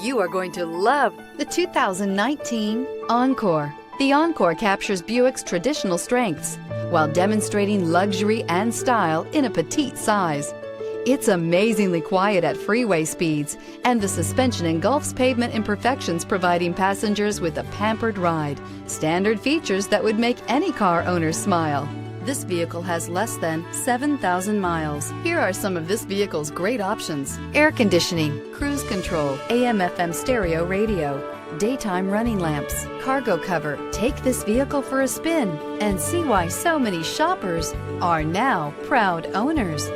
You are going to love the 2019 Encore. The Encore captures Buick's traditional strengths while demonstrating luxury and style in a petite size. It's amazingly quiet at freeway speeds, and the suspension engulfs pavement imperfections, providing passengers with a pampered ride. Standard features that would make any car owner smile. This vehicle has less than 7,000 miles. Here are some of this vehicle's great options: air conditioning, cruise control, AM/FM stereo radio, daytime running lamps, cargo cover. Take this vehicle for a spin and see why so many shoppers are now proud owners.